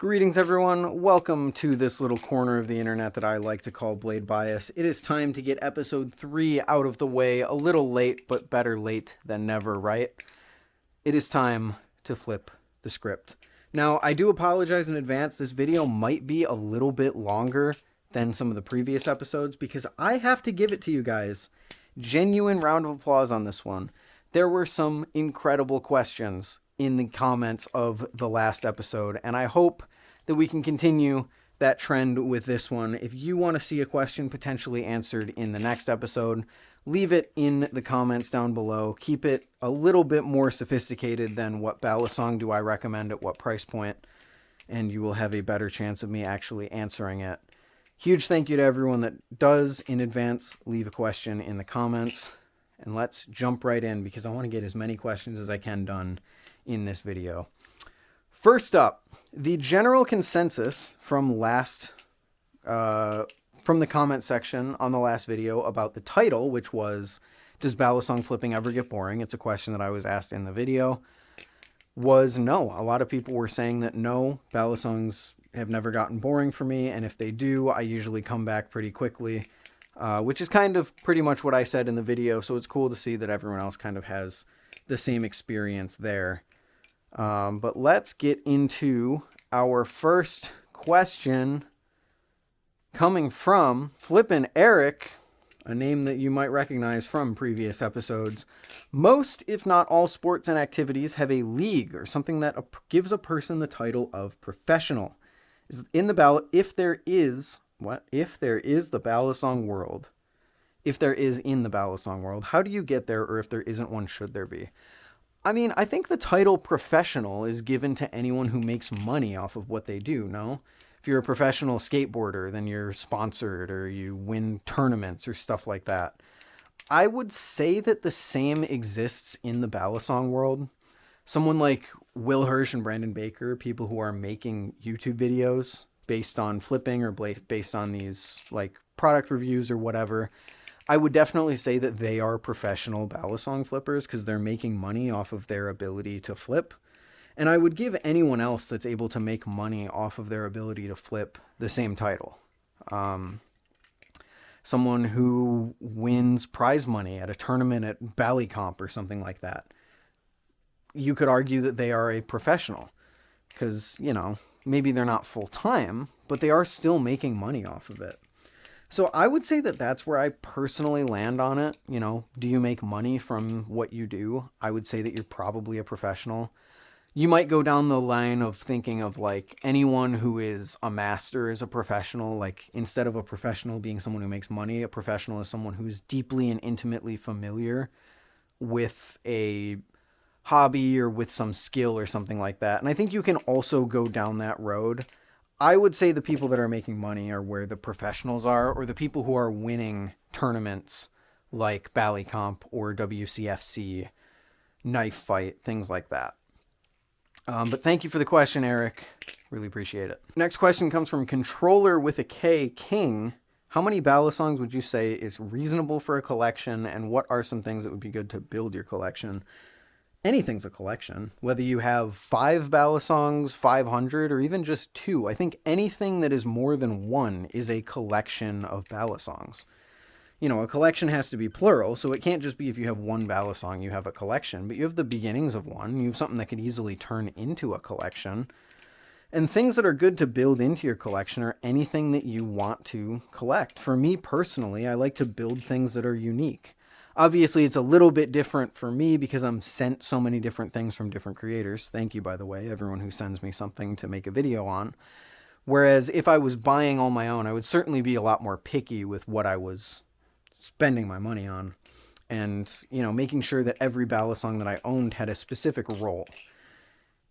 Greetings everyone, welcome to this little corner of the internet that I like to call Blade Bias. It is time to get episode 3 out of the way, a little late, but better late than never, right? It is time to flip the script. Now, I do apologize in advance, this video might be a little bit longer than some of the previous episodes because I have to give it to you guys. Genuine round of applause on this one. There were some incredible questions in the comments of the last episode, and I hope that we can continue that trend with this one. If you want to see a question potentially answered in the next episode, leave it in the comments down below. Keep it a little bit more sophisticated than what balisong do I recommend at what price point, and you will have a better chance of me actually answering it. Huge thank you to everyone that does in advance leave a question in the comments. And let's jump right in because I want to get as many questions as I can done in this video. First up, the general consensus from the comment section on the last video about the title, which was, does balisong flipping ever get boring? It's a question that I was asked in the video, was no. A lot of people were saying that no, balisongs have never gotten boring for me, and if they do, I usually come back pretty quickly, which is kind of pretty much what I said in the video, so it's cool to see that everyone else kind of has the same experience there. But let's get into our first question coming from Flippin' Eric, a name that you might recognize from previous episodes. Most, if not all, sports and activities have a league or something that gives a person the title of professional. In the ballot, if there is the balisong world, if there is in the balisong world, how do you get there, or if there isn't one, should there be? I mean, I think the title professional is given to anyone who makes money off of what they do, no? If you're a professional skateboarder, then you're sponsored or you win tournaments or stuff like that. I would say that the same exists in the balisong world. Someone like Will Hirsch and Brandon Baker, people who are making YouTube videos based on flipping or based on these like product reviews or whatever, I would definitely say that they are professional balisong flippers because they're making money off of their ability to flip. And I would give anyone else that's able to make money off of their ability to flip the same title. Someone who wins prize money at a tournament at Ballycomp or something like that. You could argue that they are a professional because, you know, maybe they're not full-time, but they are still making money off of it. So I would say that that's where I personally land on it. You know, do you make money from what you do? I would say that you're probably a professional. You might go down the line of thinking of like anyone who is a master is a professional. Like instead of a professional being someone who makes money, a professional is someone who's deeply and intimately familiar with a hobby or with some skill or something like that. And I think you can also go down that road. I would say the people that are making money are where the professionals are, or the people who are winning tournaments like Ballycomp or WCFC, Knife Fight, things like that. But thank you for the question, Eric. Really appreciate it. Next question comes from Controller with a K King. How many balisongs would you say is reasonable for a collection, and what are some things that would be good to build your collection? Anything's a collection, whether you have 5 balisongs, 500, or even just 2. I think anything that is more than 1 is a collection of balisongs. You know, a collection has to be plural, so it can't just be if you have 1 balisong, you have a collection, but you have the beginnings of one. You have something that could easily turn into a collection. And things that are good to build into your collection are anything that you want to collect. For me personally, I like to build things that are unique. Obviously, it's a little bit different for me because I'm sent so many different things from different creators. Thank you, by the way, everyone who sends me something to make a video on. Whereas if I was buying all my own, I would certainly be a lot more picky with what I was spending my money on. And, you know, making sure that every balisong that I owned had a specific role.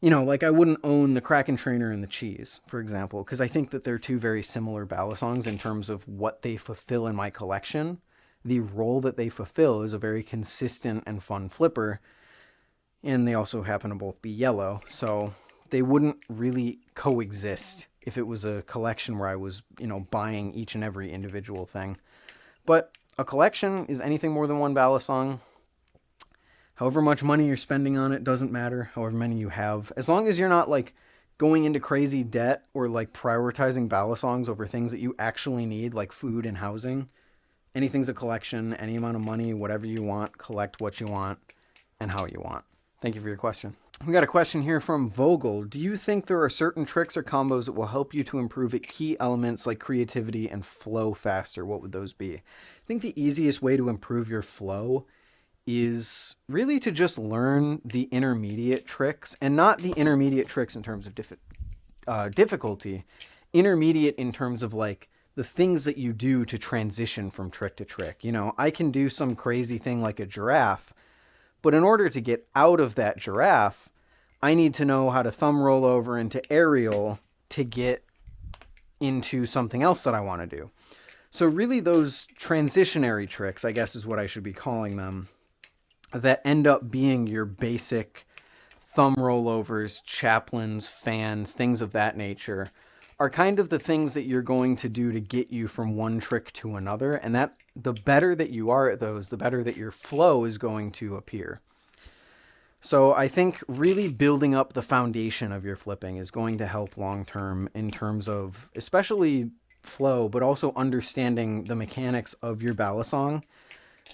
You know, like I wouldn't own the Kraken Trainer and the Cheese, for example, because I think that they're two very similar balisongs in terms of what they fulfill in my collection. The role that they fulfill is a very consistent and fun flipper, and they also happen to both be yellow, so they wouldn't really coexist if it was a collection where I was, you know, buying each and every individual thing. But a collection is anything more than 1 balisong. However much money you're spending on it doesn't matter, however many you have. As long as you're not like going into crazy debt or like prioritizing balisongs over things that you actually need, like food and housing. Anything's a collection, any amount of money, whatever you want, collect what you want and how you want. Thank you for your question. We got a question here from Vogel. Do you think there are certain tricks or combos that will help you to improve at key elements like creativity and flow faster? What would those be? I think the easiest way to improve your flow is really to just learn the intermediate tricks, and not the intermediate tricks in terms of difficulty, intermediate in terms of like the things that you do to transition from trick to trick. You know, I can do some crazy thing like a giraffe, but in order to get out of that giraffe, I need to know how to thumb roll over into aerial to get into something else that I want to do. So really those transitionary tricks, I guess is what I should be calling them, that end up being your basic thumb rollovers, chaplains, fans, things of that nature, are kind of the things that you're going to do to get you from one trick to another. And that the better that you are at those, the better that your flow is going to appear. So I think really building up the foundation of your flipping is going to help long term in terms of especially flow, but also understanding the mechanics of your balisong,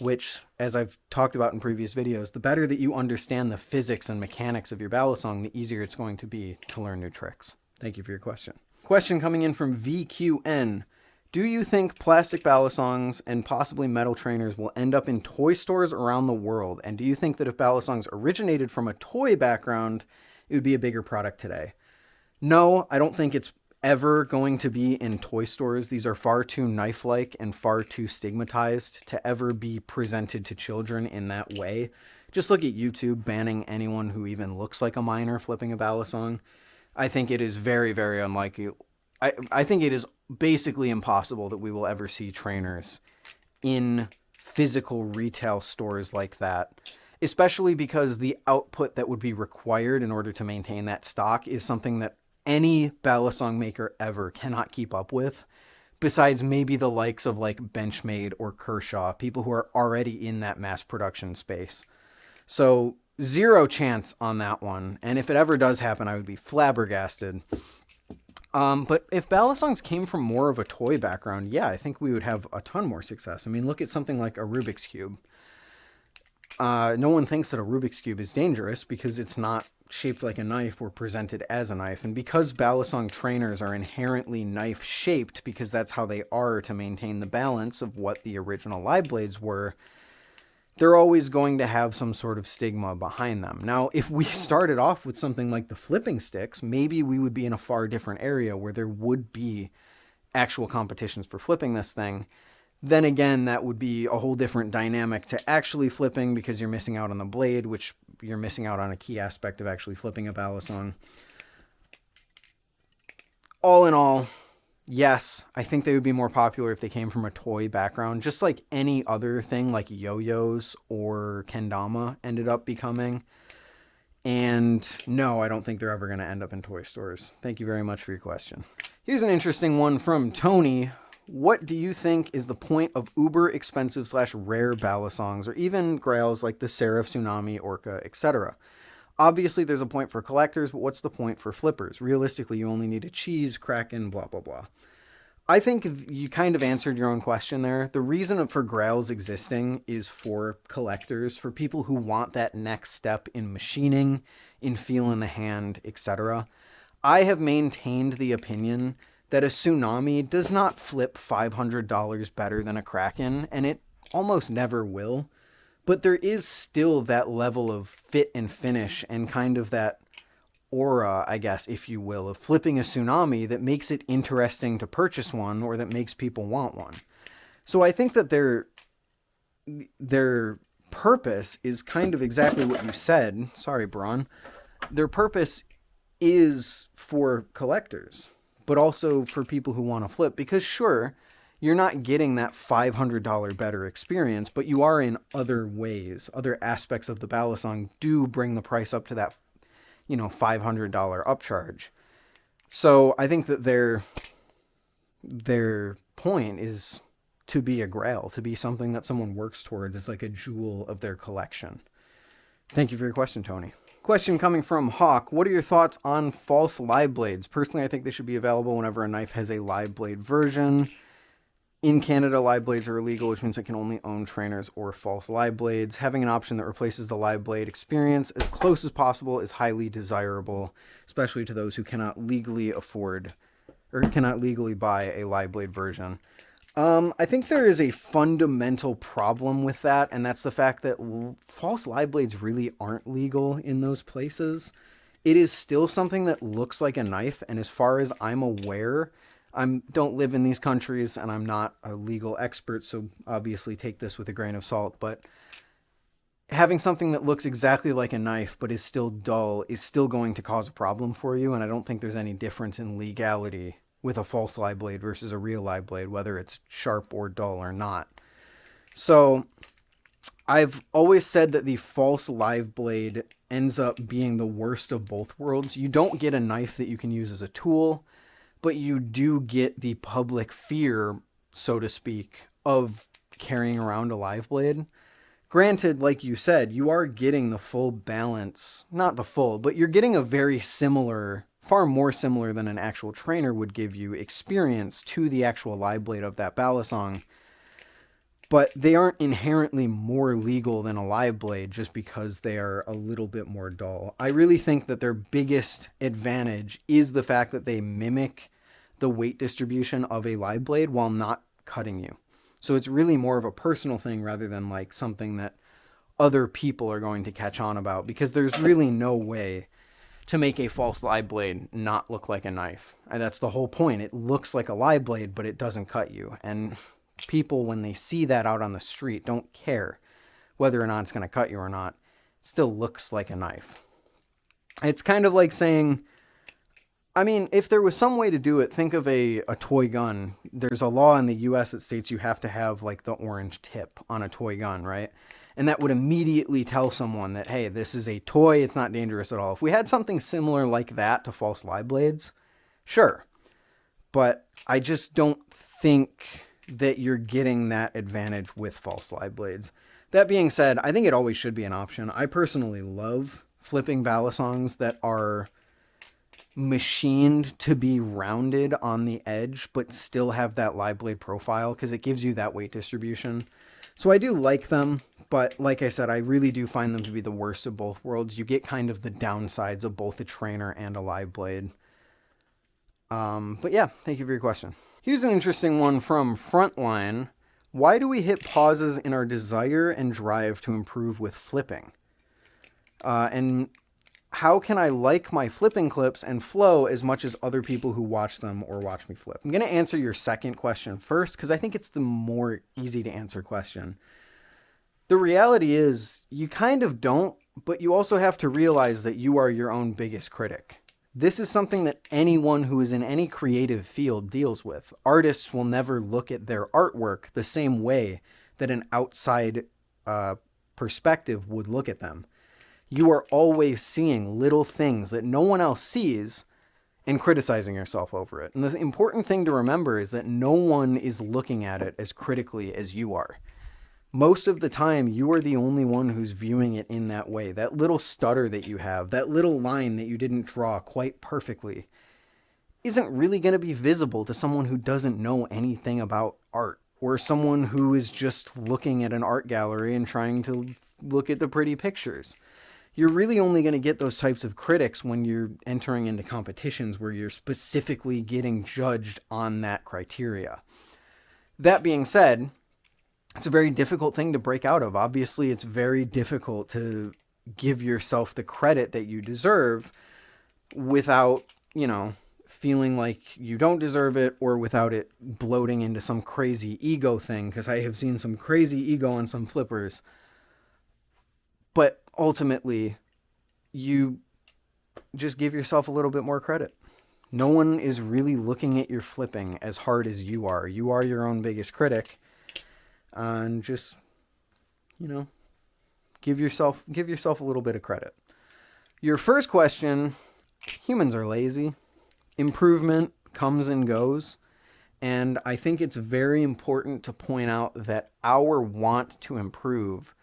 which, as I've talked about in previous videos, the better that you understand the physics and mechanics of your balisong, the easier it's going to be to learn new tricks. Thank you for your question. Question coming in from VQN. Do you think plastic balisongs and possibly metal trainers will end up in toy stores around the world? And do you think that if balisongs originated from a toy background, it would be a bigger product today? No, I don't think it's ever going to be in toy stores. These are far too knife-like and far too stigmatized to ever be presented to children in that way. Just look at YouTube banning anyone who even looks like a minor flipping a balisong. I think it is very, very unlikely. I think it is basically impossible that we will ever see trainers in physical retail stores like that, especially because the output that would be required in order to maintain that stock is something that any balisong maker ever cannot keep up with, besides maybe the likes of like Benchmade or Kershaw, people who are already in that mass production space. So zero chance on that one. And if it ever does happen, I would be flabbergasted. But if balisongs came from more of a toy background, yeah, I think we would have a ton more success. I mean, look at something like a Rubik's Cube. No one thinks that a Rubik's Cube is dangerous because it's not shaped like a knife or presented as a knife. And because balisong trainers are inherently knife shaped, because that's how they are to maintain the balance of what the original live blades were, they're always going to have some sort of stigma behind them. Now, if we started off with something like the flipping sticks, maybe we would be in a far different area where there would be actual competitions for flipping this thing. Then again, that would be a whole different dynamic to actually flipping because you're missing out on the blade, which you're missing out on a key aspect of actually flipping a balisong. All in all, yes, I think they would be more popular if they came from a toy background, just like any other thing like yo-yos or kendama ended up becoming. And no, I don't think they're ever going to end up in toy stores. Thank you very much for your question. Here's an interesting one from Tony. What do you think is the point of uber expensive / rare balisongs, or even grails like the Seraph, Tsunami, Orca, etc.? Obviously, there's a point for collectors, but what's the point for flippers? Realistically, you only need a cheese, Kraken, blah, blah, blah. I think you kind of answered your own question there. The reason for grails existing is for collectors, for people who want that next step in machining, in feel in the hand, etc. I have maintained the opinion that a Tsunami does not flip $500 better than a Kraken, and it almost never will. But there is still that level of fit and finish and kind of that aura, I guess, if you will, of flipping a Tsunami that makes it interesting to purchase one or that makes people want one. So I think that their purpose is kind of exactly what you said. Sorry, Braun. Their purpose is for collectors, but also for people who want to flip. Because sure, you're not getting that $500 better experience, but you are in other ways. Other aspects of the balisong do bring the price up to that, $500 upcharge. So I think that their point is to be a grail, to be something that someone works towards as like a jewel of their collection. Thank you for your question, Tony. Question coming from Hawk. What are your thoughts on false live blades? Personally, I think they should be available whenever a knife has a live blade version. In Canada, live blades are illegal, which means it can only own trainers or false live blades. Having an option that replaces the live blade experience as close as possible is highly desirable, especially to those who cannot legally afford or cannot legally buy a live blade version. I think there is a fundamental problem with that, and that's the fact that false live blades really aren't legal in those places. It is still something that looks like a knife, and as far as I'm aware, I don't live in these countries, and I'm not a legal expert, so obviously take this with a grain of salt, but having something that looks exactly like a knife but is still dull is still going to cause a problem for you, and I don't think there's any difference in legality with a false live blade versus a real live blade, whether it's sharp or dull or not. So I've always said that the false live blade ends up being the worst of both worlds. You don't get a knife that you can use as a tool, but you do get the public fear, so to speak, of carrying around a live blade. Granted, like you said, you are getting the full balance, not the full, but you're getting a very similar, far more similar than an actual trainer would give you, experience to the actual live blade of that balisong. But they aren't inherently more legal than a live blade just because they are a little bit more dull. I really think that their biggest advantage is the fact that they mimic the weight distribution of a live blade while not cutting you. So it's really more of a personal thing rather than like something that other people are going to catch on about, because there's really no way to make a false live blade not look like a knife. And that's the whole point. It looks like a live blade, but it doesn't cut you. And people, when they see that out on the street, don't care whether or not it's going to cut you or not. It still looks like a knife. It's kind of like saying, I mean, if there was some way to do it, think of a toy gun. There's a law in the US that states you have to have like the orange tip on a toy gun, right? And that would immediately tell someone that, hey, this is a toy, it's not dangerous at all. If we had something similar like that to false live blades, sure. But I just don't think that you're getting that advantage with false live blades. That being said, I think it always should be an option. I personally love flipping balisongs that are machined to be rounded on the edge but still have that live blade profile, because it gives you that weight distribution. So I do like them, but like I said, I really do find them to be the worst of both worlds. You get kind of the downsides of both a trainer and a live blade. But yeah, thank you for your question. Here's an interesting one from Frontline. Why do we hit pauses in our desire and drive to improve with flipping? And how can I like my flipping clips and flow as much as other people who watch them or watch me flip? I'm going to answer your second question first, because I think it's the more easy to answer question. The reality is you kind of don't, but you also have to realize that you are your own biggest critic. This is something that anyone who is in any creative field deals with. Artists will never look at their artwork the same way that an outside perspective would look at them. You are always seeing little things that no one else sees and criticizing yourself over it. And the important thing to remember is that no one is looking at it as critically as you are. Most of the time, you are the only one who's viewing it in that way. That little stutter that you have, that little line that you didn't draw quite perfectly, isn't really going to be visible to someone who doesn't know anything about art, or someone who is just looking at an art gallery and trying to look at the pretty pictures. You're really only going to get those types of critics when you're entering into competitions where you're specifically getting judged on that criteria. That being said, it's a very difficult thing to break out of. Obviously, it's very difficult to give yourself the credit that you deserve without, feeling like you don't deserve it, or without it bloating into some crazy ego thing, because I have seen some crazy ego on some flippers. But ultimately, you just give yourself a little bit more credit. No one is really looking at your flipping as hard as you are. You are your own biggest critic. And just, give yourself a little bit of credit. Your first question, humans are lazy. Improvement comes and goes. And I think it's very important to point out that our want to improve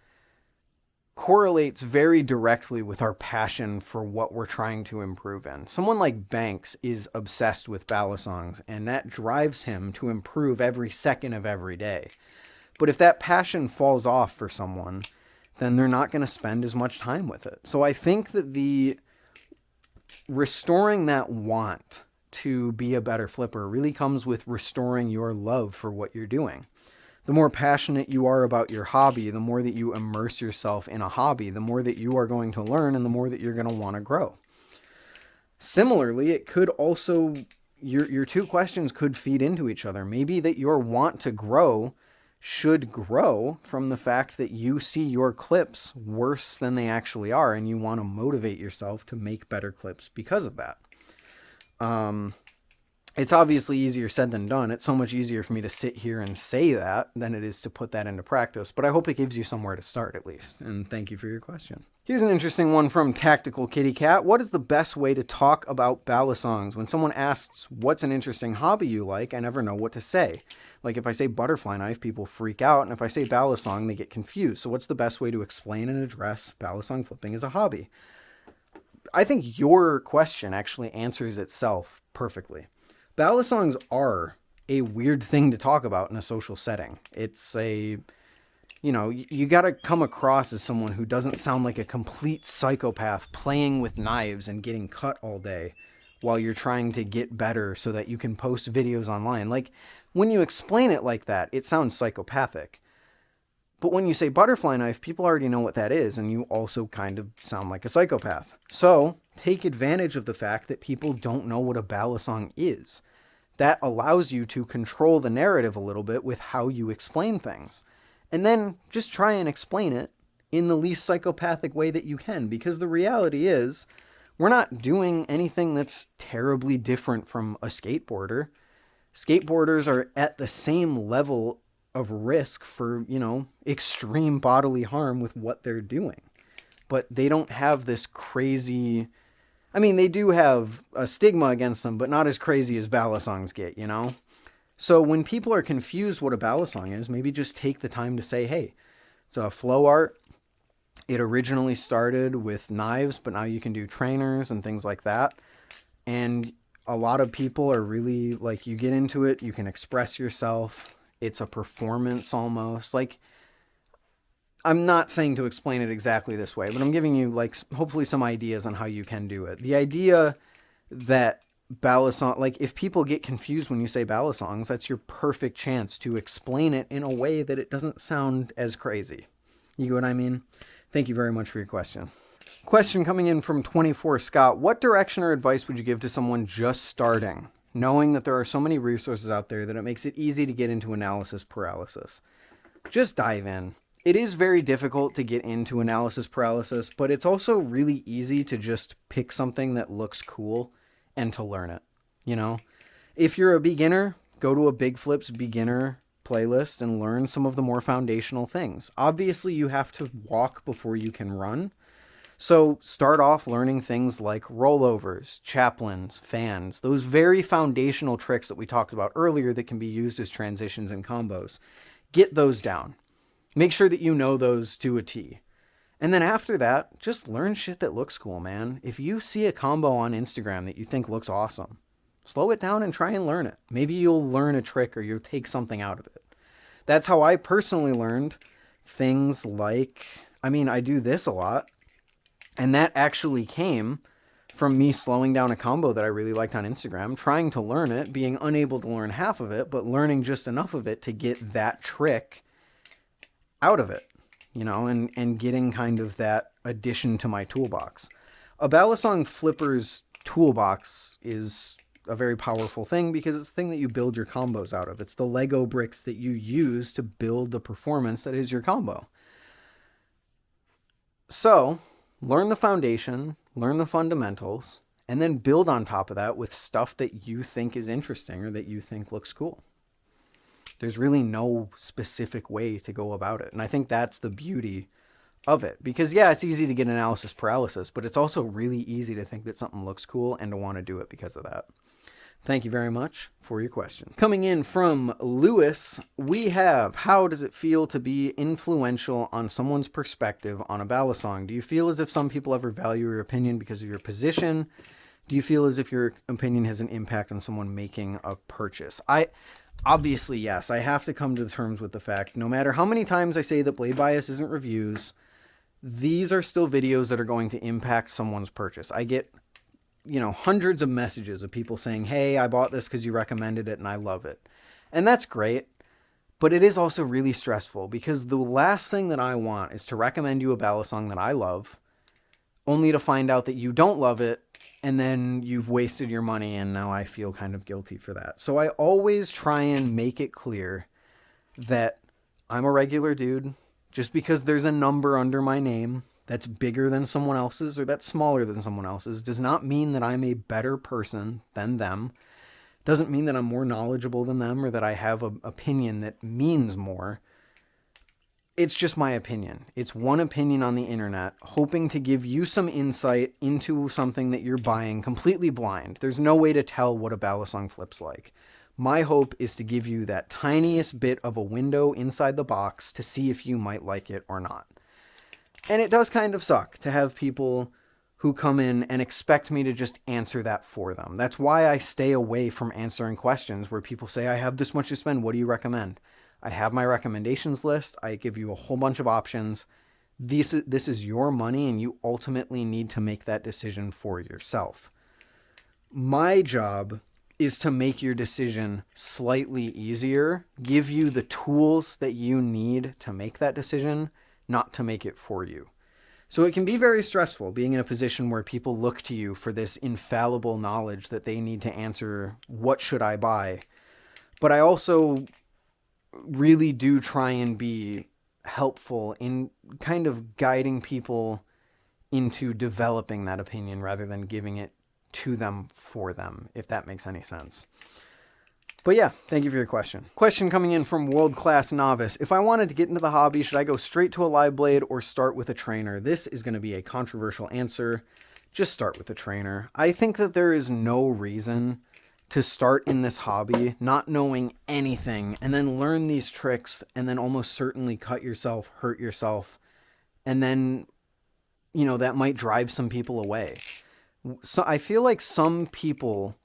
correlates very directly with our passion for what we're trying to improve in. Someone like Banks is obsessed with balisongs, and that drives him to improve every second of every day. But if that passion falls off for someone, then they're not going to spend as much time with it. So I think that the restoring that want to be a better flipper really comes with restoring your love for what you're doing. The more passionate you are about your hobby, the more that you immerse yourself in a hobby, the more that you are going to learn and the more that you're going to want to grow. Similarly, it could also, your two questions could feed into each other. Maybe that your want to grow should grow from the fact that you see your clips worse than they actually are, and you want to motivate yourself to make better clips because of that. It's obviously easier said than done. It's so much easier for me to sit here and say that than it is to put that into practice, but I hope it gives you somewhere to start at least, and thank you for your question. Here's an interesting one from Tactical Kitty Cat. What is the best way to talk about balisongs? When someone asks, what's an interesting hobby you like, I never know what to say. Like if I say butterfly knife, people freak out, and if I say balisong, they get confused. So what's the best way to explain and address balisong flipping as a hobby? I think your question actually answers itself perfectly. Balisongs are a weird thing to talk about in a social setting. It's you got to come across as someone who doesn't sound like a complete psychopath playing with knives and getting cut all day while you're trying to get better so that you can post videos online. Like, when you explain it like that, it sounds psychopathic. But when you say butterfly knife, people already know what that is, and you also kind of sound like a psychopath. So take advantage of the fact that people don't know what a balisong is. That allows you to control the narrative a little bit with how you explain things. And then just try and explain it in the least psychopathic way that you can, because the reality is we're not doing anything that's terribly different from a skateboarder. Skateboarders are at the same level of risk for, extreme bodily harm with what they're doing. But they don't have this crazy... they do have a stigma against them, but not as crazy as balisongs get, So when people are confused what a balisong is, maybe just take the time to say, hey, it's a flow art. It originally started with knives, but now you can do trainers and things like that. And a lot of people are really, like, you get into it, you can express yourself. It's a performance almost. Like, I'm not saying to explain it exactly this way, but I'm giving you, like, hopefully some ideas on how you can do it. The idea that balisong, like, if people get confused when you say balisongs, that's your perfect chance to explain it in a way that it doesn't sound as crazy. You get what I mean? Thank you very much for your question. Question coming in from 24 Scott. What direction or advice would you give to someone just starting, knowing that there are so many resources out there that it makes it easy to get into analysis paralysis? Just dive in. It is very difficult to get into analysis paralysis, but it's also really easy to just pick something that looks cool and to learn it. If you're a beginner, go to a Big Flips beginner playlist and learn some of the more foundational things. Obviously, you have to walk before you can run. So start off learning things like rollovers, chaplains, fans, those very foundational tricks that we talked about earlier that can be used as transitions and combos. Get those down. Make sure that you know those to a T. And then after that, just learn shit that looks cool, man. If you see a combo on Instagram that you think looks awesome, slow it down and try and learn it. Maybe you'll learn a trick or you'll take something out of it. That's how I personally learned things like, I do this a lot. And that actually came from me slowing down a combo that I really liked on Instagram, trying to learn it, being unable to learn half of it, but learning just enough of it to get that trick out of it, and getting kind of that addition to my toolbox. A balisong flipper's toolbox is a very powerful thing because it's the thing that you build your combos out of. It's the Lego bricks that you use to build the performance that is your combo. So learn the foundation, learn the fundamentals, and then build on top of that with stuff that you think is interesting or that you think looks cool. There's really no specific way to go about it. And I think that's the beauty of it. Because, yeah, it's easy to get analysis paralysis, but it's also really easy to think that something looks cool and to want to do it because of that. Thank you very much for your question. Coming in from Lewis, we have, how does it feel to be influential on someone's perspective on a balisong? Do you feel as if some people ever value your opinion because of your position? Do you feel as if your opinion has an impact on someone making a purchase? Obviously, yes. I have to come to terms with the fact, no matter how many times I say that Blade Bias isn't reviews, these are still videos that are going to impact someone's purchase. I get hundreds of messages of people saying, hey, I bought this because you recommended it and I love it. And that's great, but it is also really stressful because the last thing that I want is to recommend you a balisong that I love, only to find out that you don't love it, and then you've wasted your money, and now I feel kind of guilty for that. So I always try and make it clear that I'm a regular dude. Just because there's a number under my name that's bigger than someone else's or that's smaller than someone else's does not mean that I'm a better person than them. Doesn't mean that I'm more knowledgeable than them or that I have an opinion that means more. It's just my opinion. It's one opinion on the internet, hoping to give you some insight into something that you're buying completely blind. There's no way to tell what a balisong flips like. My hope is to give you that tiniest bit of a window inside the box to see if you might like it or not. And it does kind of suck to have people who come in and expect me to just answer that for them. That's why I stay away from answering questions where people say, I have this much to spend, what do you recommend? I have my recommendations list. I give you a whole bunch of options. This is your money, and you ultimately need to make that decision for yourself. My job is to make your decision slightly easier, give you the tools that you need to make that decision, not to make it for you. So it can be very stressful being in a position where people look to you for this infallible knowledge that they need to answer, what should I buy? But I also really do try and be helpful in kind of guiding people into developing that opinion rather than giving it to them for them, if that makes any sense. But yeah, thank you for your question. Question coming in from World Class Novice. If I wanted to get into the hobby, should I go straight to a live blade or start with a trainer? This is going to be a controversial answer. Just start with a trainer. I think that there is no reason to start in this hobby not knowing anything and then learn these tricks and then almost certainly cut yourself, hurt yourself, and then, that might drive some people away. So I feel like some people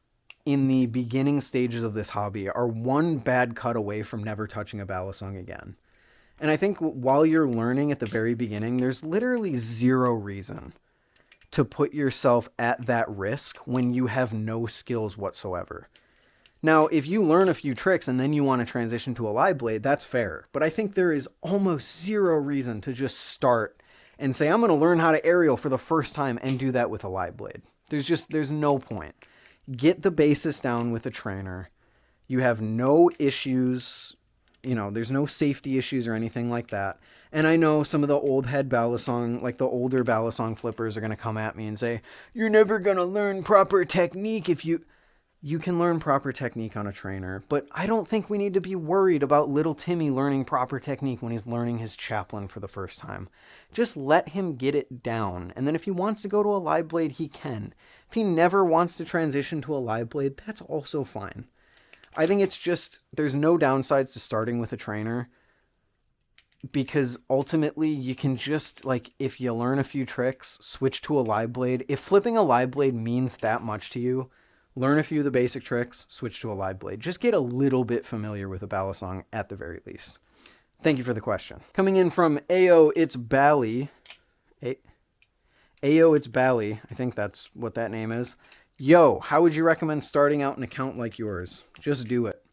in the beginning stages of this hobby are one bad cut away from never touching a balisong again. And I think while you're learning at the very beginning, there's literally zero reason to put yourself at that risk when you have no skills whatsoever. Now, if you learn a few tricks and then you want to transition to a live blade, that's fair. But I think there is almost zero reason to just start and say, I'm going to learn how to aerial for the first time and do that with a live blade. There's no point. Get the basis down with a trainer. You have no issues, there's no safety issues or anything like that. And I know some of the old head balisong, like the older balisong flippers are going to come at me and say, you're never going to learn proper technique if you can learn proper technique on a trainer. But I don't think we need to be worried about little Timmy learning proper technique when he's learning his chaplain for the first time. Just let him get it down. And then if he wants to go to a live blade, he can. If he never wants to transition to a live blade, that's also fine. I think it's just, there's no downsides to starting with a trainer because ultimately you can just, if you learn a few tricks, switch to a live blade. If flipping a live blade means that much to you, learn a few of the basic tricks, switch to a live blade. Just get a little bit familiar with a balisong at the very least. Thank you for the question. Coming in from Ayo, it's Bally. Ayo, it's Bally. I think that's what that name is. Yo, how would you recommend starting out an account like yours? Just do it.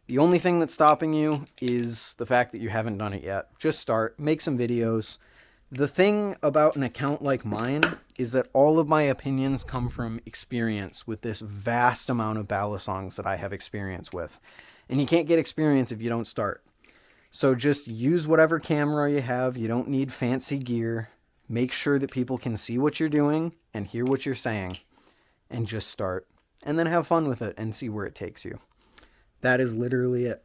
The only thing that's stopping you is the fact that you haven't done it yet. Just start, make some videos. The thing about an account like mine is that all of my opinions come from experience with this vast amount of balisongs that I have experience with. And you can't get experience if you don't start. So just use whatever camera you have. You don't need fancy gear. Make sure that people can see what you're doing and hear what you're saying. And just start. And then have fun with it and see where it takes you. That is literally it.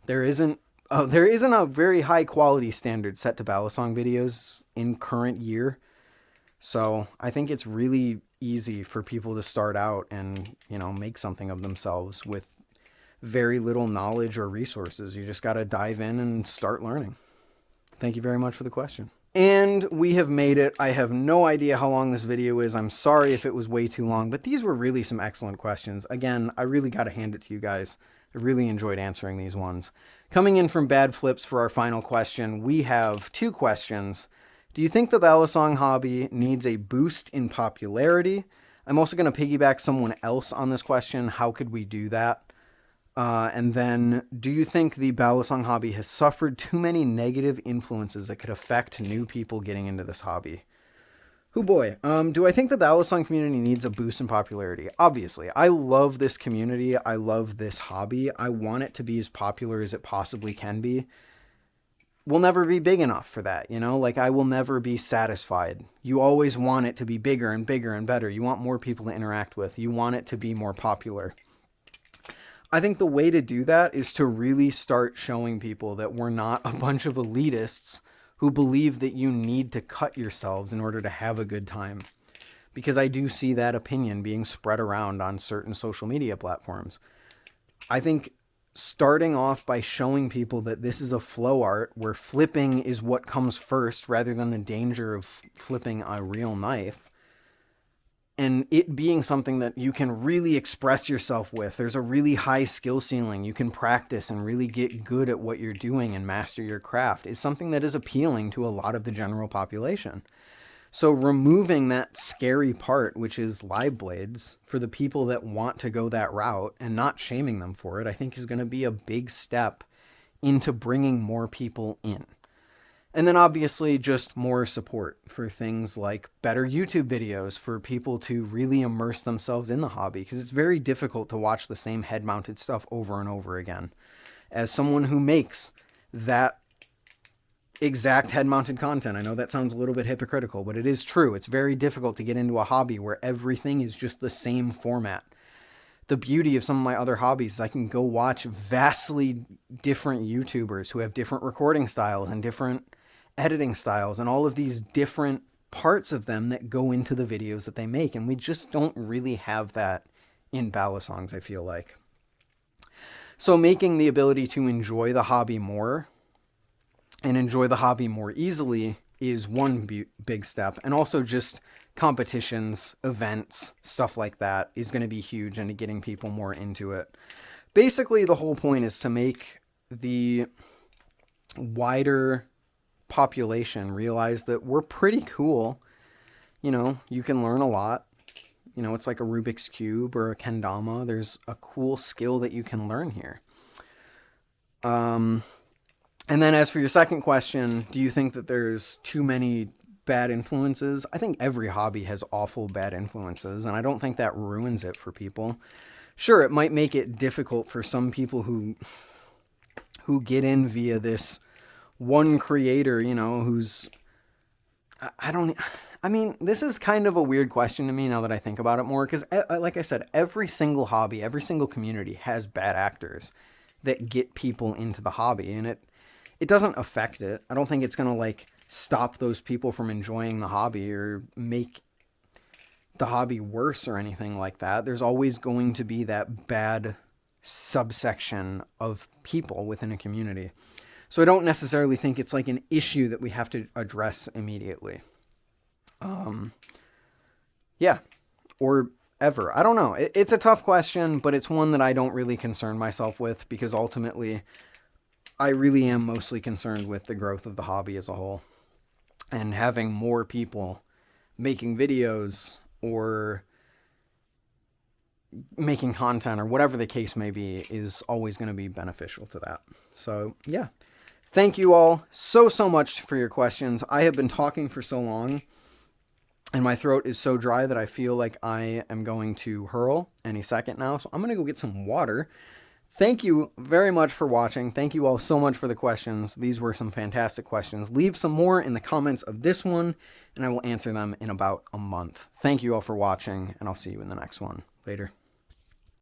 There isn't a very high quality standard set to balisong videos in current year. So I think it's really easy for people to start out and, make something of themselves with very little knowledge or resources. You just got to dive in and start learning. Thank you very much for the question. And we have made it. I have no idea how long this video is. I'm sorry if it was way too long, but these were really some excellent questions. Again, I really got to hand it to you guys. I really enjoyed answering these ones. Coming in from Bad Flips for our final question, we have 2 questions. Do you think the balisong hobby needs a boost in popularity? I'm also going to piggyback someone else on this question. How could we do that? And then, do you think the balisong hobby has suffered too many negative influences that could affect new people getting into this hobby? Oh boy. Do I think the balisong community needs a boost in popularity? Obviously. I love this community. I love this hobby. I want it to be as popular as it possibly can be. We'll never be big enough for that, I will never be satisfied. You always want it to be bigger and bigger and better. You want more people to interact with. You want it to be more popular. I think the way to do that is to really start showing people that we're not a bunch of elitists who believe that you need to cut yourselves in order to have a good time. Because I do see that opinion being spread around on certain social media platforms. I think starting off by showing people that this is a flow art where flipping is what comes first rather than the danger of flipping a real knife, and it being something that you can really express yourself with. There's a really high skill ceiling. You can practice and really get good at what you're doing and master your craft, is something that is appealing to a lot of the general population. So removing that scary part, which is live blades, for the people that want to go that route and not shaming them for it, I think is going to be a big step into bringing more people in. And then obviously just more support for things like better YouTube videos for people to really immerse themselves in the hobby, because it's very difficult to watch the same head-mounted stuff over and over again. As someone who makes that exact head-mounted content, I know that sounds a little bit hypocritical, but it is true. It's very difficult to get into a hobby where everything is just the same format. The beauty of some of my other hobbies is I can go watch vastly different YouTubers who have different recording styles and different editing styles and all of these different parts of them that go into the videos that they make. And we just don't really have that in balisongs, I feel like. So making the ability to enjoy the hobby more and enjoy the hobby more easily is one big step. And also just competitions, events, stuff like that is going to be huge into getting people more into it. Basically, the whole point is to make the wider population realize that we're pretty cool. You can learn a lot. It's like a Rubik's Cube or a kendama. There's a cool skill that you can learn here. And then as for your second question, do you think that there's too many bad influences? I think every hobby has awful bad influences, and I don't think that ruins it for people. Sure, it might make it difficult for some people who get in via this one creator, who's, this is kind of a weird question to me now that I think about it more, because like I said, every single hobby, every single community has bad actors that get people into the hobby, and it doesn't affect it. I don't think it's going to stop those people from enjoying the hobby or make the hobby worse or anything like that. There's always going to be that bad subsection of people within a community. So I don't necessarily think it's an issue that we have to address immediately. Or ever. I don't know. It's a tough question, but it's one that I don't really concern myself with, because ultimately I really am mostly concerned with the growth of the hobby as a whole. And having more people making videos or making content or whatever the case may be is always going to be beneficial to that. So yeah. Thank you all so much for your questions. I have been talking for so long, and my throat is so dry that I feel like I am going to hurl any second now. So I'm going to go get some water. Thank you very much for watching. Thank you all so much for the questions. These were some fantastic questions. Leave some more in the comments of this one, and I will answer them in about a month. Thank you all for watching, and I'll see you in the next one. Later.